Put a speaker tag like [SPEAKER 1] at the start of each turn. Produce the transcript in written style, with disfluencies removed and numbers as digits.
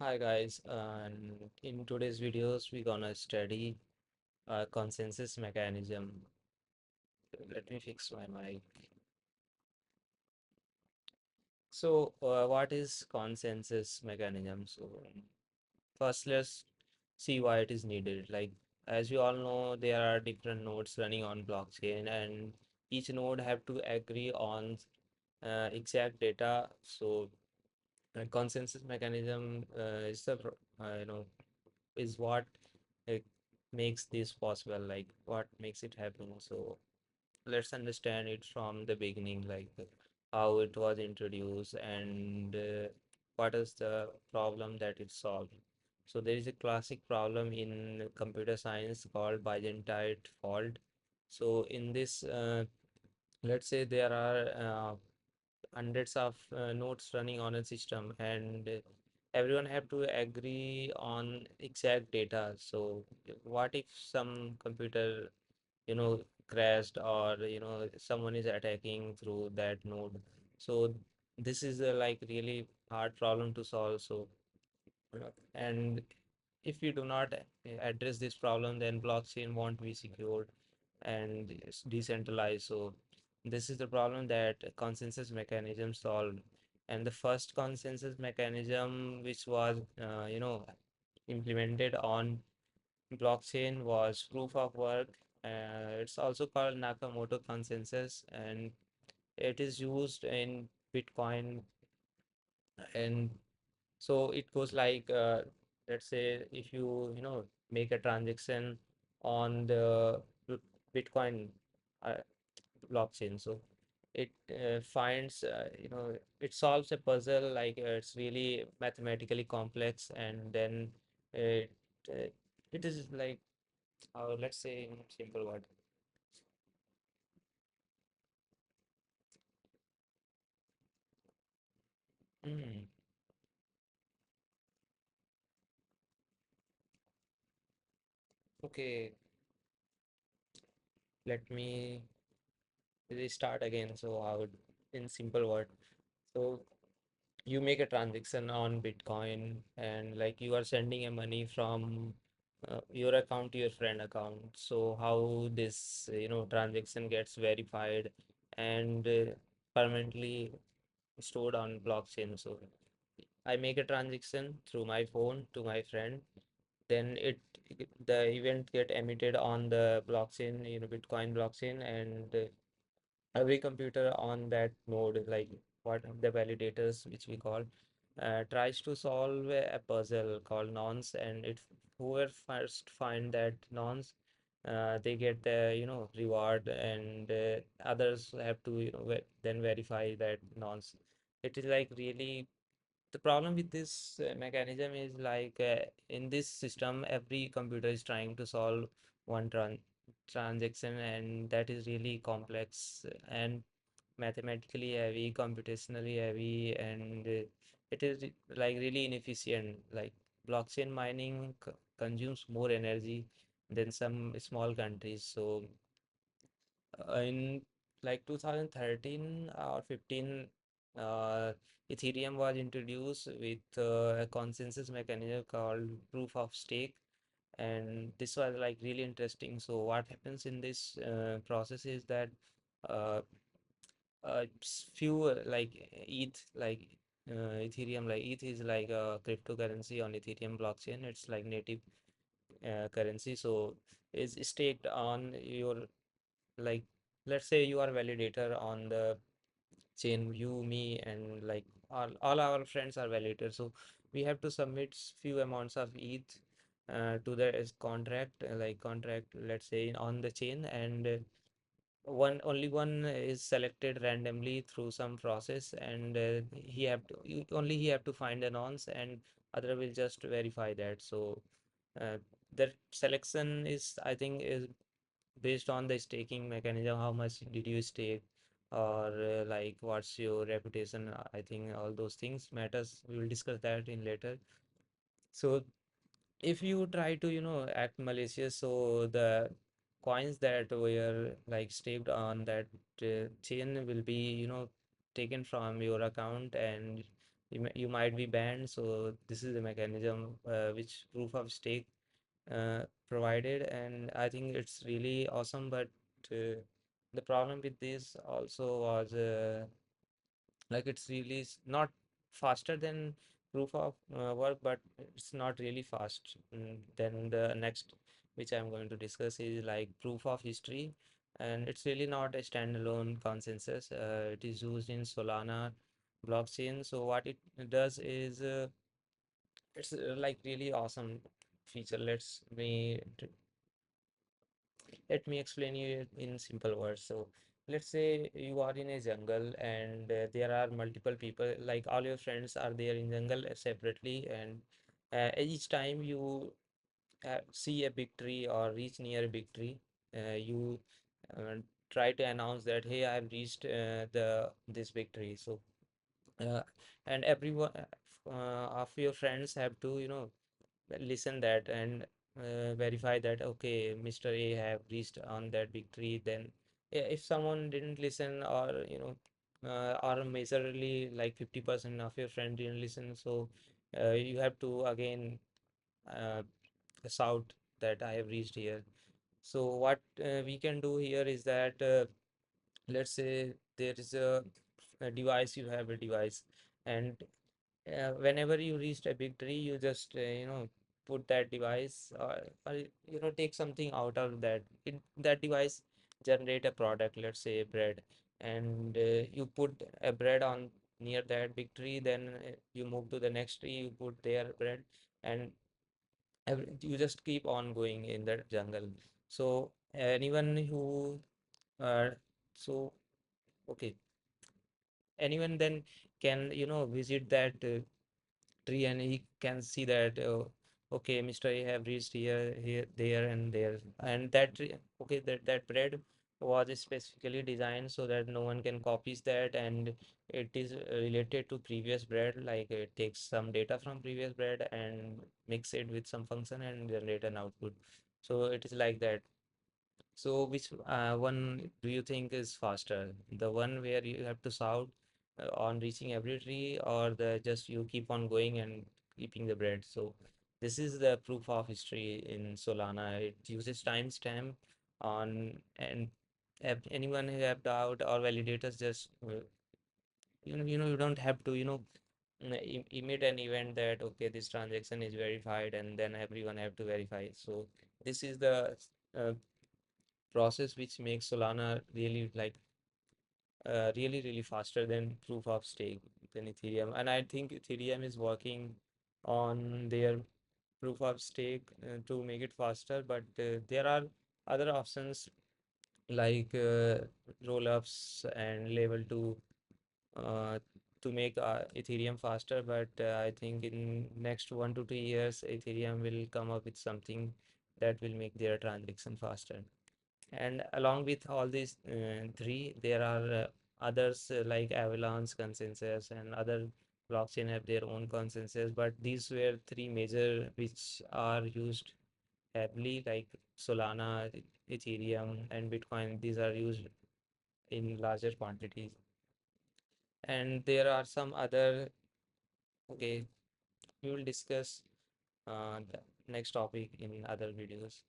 [SPEAKER 1] Hi guys, and in today's videos we're gonna study consensus mechanism. Let me fix my mic. What is consensus mechanism? First let's see why it is needed. Like as we all know, there are different nodes running on blockchain, and each node have to agree on exact data. Consensus mechanism is is what it makes this possible, like what makes it happen. So let's understand it from the beginning, like how it was introduced and what is the problem that it solved. So there is a classic problem in computer science called Byzantine fault. So in this, let's say there are hundreds of nodes running on a system, and everyone have to agree on exact data. So what if some computer crashed, or someone is attacking through that node? So this is a like really hard problem to solve. And if we do not address this problem, then blockchain won't be secured and it's decentralized. So this is the problem that consensus mechanism solved. And the first consensus mechanism which was implemented on blockchain was proof of work. It's also called Nakamoto consensus, and it is used in Bitcoin. And so it goes like, let's say if you make a transaction on the Bitcoin uh, blockchain, so it finds, it solves a puzzle, like it's really mathematically complex, and then it uh, it is like, let's say in simple word. Mm, okay, let me restart again. So I would, in simple word. So you make a transaction on Bitcoin, and like you are sending a money from your account to your friend account. So how this transaction gets verified and permanently stored on blockchain. So I make a transaction through my phone to my friend, then the event get emitted on the blockchain, Bitcoin blockchain, and every computer on that node, like what the validators, which we call, tries to solve a puzzle called nonce, and it whoever first find that nonce, they get the reward, and others have to then verify that nonce. It is like really, the problem with this mechanism is like, in this system every computer is trying to solve one transaction, and that is really complex and mathematically heavy, computationally heavy, and it is like really inefficient. Like blockchain mining consumes more energy than some small countries. So in like 2013 or 15, uh, Ethereum was introduced with a consensus mechanism called proof of stake, and this was like really interesting. So what happens in this process is that uh, few like ETH, like Ethereum, like ETH is like a cryptocurrency on Ethereum blockchain. It's like native currency, so is staked on your, like, let's say you are validator on the chain, you, me, and like all our friends are validators. So we have to submit few amounts of ETH to the as contract, like contract, let's say on the chain, and only one is selected randomly through some process, and only he have to find a nonce, and other will just verify that. So uh, that selection is, I think, is based on the staking mechanism. How much did you stake, or like what's your reputation? I think all those things matters. We will discuss that in later. So if you try to act malicious, so the coins that were like staked on that chain will be taken from your account, and you might be banned. So this is the mechanism which proof of stake provided, and I think it's really awesome. But the problem with this also was like it's really not faster than proof of work, but it's not really fast. Then the next, which I'm going to discuss, is like proof of history, and it's really not a standalone consensus. It is used in Solana blockchain. So what it does is it's like really awesome feature. Let me explain you it in simple words. So let's say you are in a jungle and there are multiple people, like all your friends are there in jungle separately, and each time you see a big tree or reach near a big tree, you uh, try to announce that, hey, I've reached the this big tree. So uh, and everyone of your friends have to, listen that and verify that, okay, Mr. A have reached on that big tree. Then if someone didn't listen, or or majorly like 50% of your friend didn't listen, so you have to again uh, shout that I have reached here. So what we can do here is that, let's say there is a device, you have a device, and whenever you reach a big tree, you just put that device, or take something out of that. That device generate a product, let's say bread, and you put a bread on near that big tree. Then you move to the next tree, you put their bread, and you just keep on going in that jungle. So anyone who uh, so okay, anyone then can visit that tree, and he can see that, okay, Mr. A have reached here, there, and there, and that tree, okay, that bread was specifically designed so that no one can copies that, and it is related to previous bread. Like it takes some data from previous bread and mix it with some function and generate an output. So it is like that. So which one do you think is faster? The one where you have to shout on reaching every tree, or the just you keep on going and keeping the bread? So this is the proof of history in Solana. It uses timestamp on, and anyone who have doubt or validators just you don't have to emit an event that, okay, this transaction is verified, and then everyone have to verify. So this is the uh, process which makes Solana really like really faster than proof of stake than Ethereum. And I think Ethereum is working on their proof of stake to make it faster, but there are other options like roll-ups and level 2 uh, to make Ethereum faster. But I think in next 1 to 2 years, Ethereum will come up with something that will make their transaction faster. And along with all these three, there are others like Avalanche consensus, and other blockchain have their own consensus. But these were three major which are used heavily, like Solana, Ethereum, and Bitcoin. These are used in larger quantities. And there are some other, okay, we will discuss the next topic in other videos.